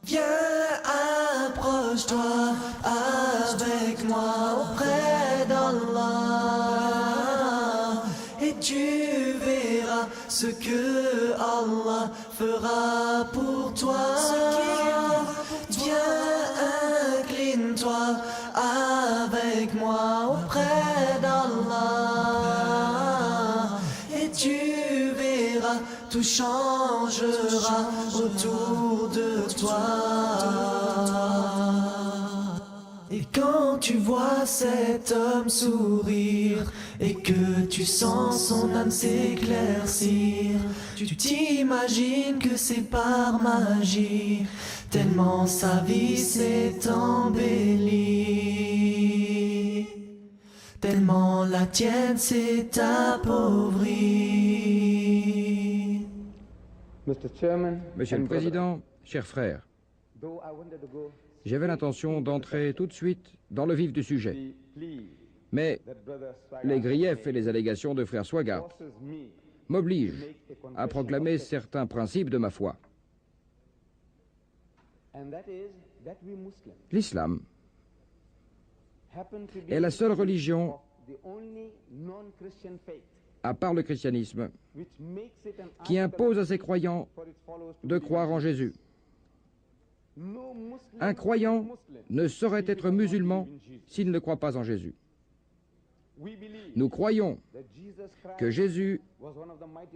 Viens, approche-toi avec moi auprès d'Allah et tu verras ce que Allah fera pour toi. Viens, incline-toi avec moi auprès d'Allah et tu verras, tout changera autour de toi. Et quand tu vois cet homme sourire et que tu sens son âme s'éclaircir, tu t'imagines que c'est par magie, tellement sa vie s'est embellie, tellement la tienne s'est appauvrie. Monsieur le Président, chers frères, j'avais l'intention d'entrer tout de suite dans le vif du sujet. Mais les griefs et les allégations de frère Swagart m'obligent à proclamer certains principes de ma foi. L'islam est la seule religion, à part le christianisme, qui impose à ses croyants de croire en Jésus. Un croyant ne saurait être musulman s'il ne croit pas en Jésus. Nous croyons que Jésus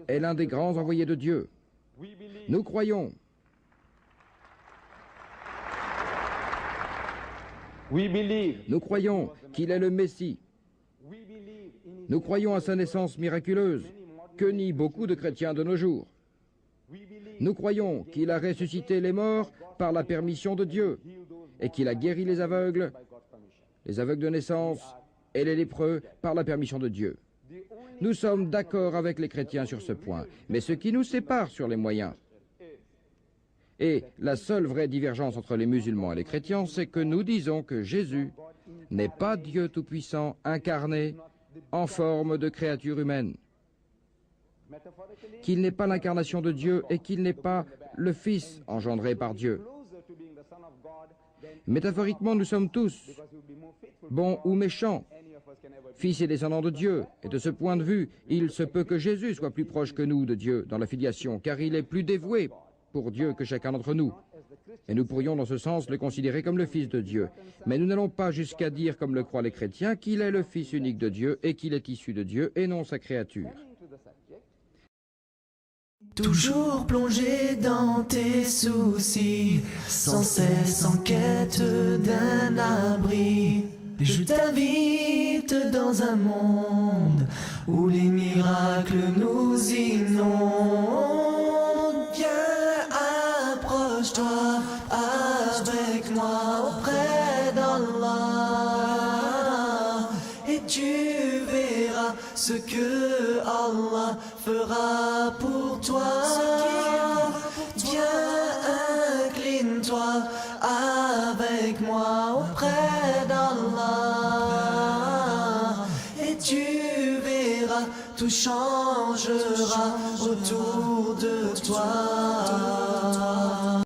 est l'un des grands envoyés de Dieu. Nous croyons qu'il est le Messie. Nous croyons à sa naissance miraculeuse, que nient beaucoup de chrétiens de nos jours. Nous croyons qu'il a ressuscité les morts par la permission de Dieu et qu'il a guéri les aveugles de naissance et les lépreux par la permission de Dieu. Nous sommes d'accord avec les chrétiens sur ce point, mais ce qui nous sépare sur les moyens et la seule vraie divergence entre les musulmans et les chrétiens, c'est que nous disons que Jésus n'est pas Dieu Tout-Puissant incarné en forme de créature humaine, qu'il n'est pas l'incarnation de Dieu et qu'il n'est pas le Fils engendré par Dieu. Métaphoriquement, nous sommes tous, bons ou méchants, fils et descendants de Dieu. Et de ce point de vue, il se peut que Jésus soit plus proche que nous de Dieu dans la filiation, car il est plus dévoué pour Dieu que chacun d'entre nous. Et nous pourrions dans ce sens le considérer comme le Fils de Dieu. Mais nous n'allons pas jusqu'à dire, comme le croient les chrétiens, qu'il est le Fils unique de Dieu et qu'il est issu de Dieu et non sa créature. Toujours plongé dans tes soucis, sans cesse en quête d'un abri. Je t'invite dans un monde où les miracles nous inondent. Viens, approche-toi avec moi auprès d'Allah et tu verras ce que Allah fera pour toi. Viens, incline-toi avec moi auprès d'Allah et tu verras, tout changera autour de toi.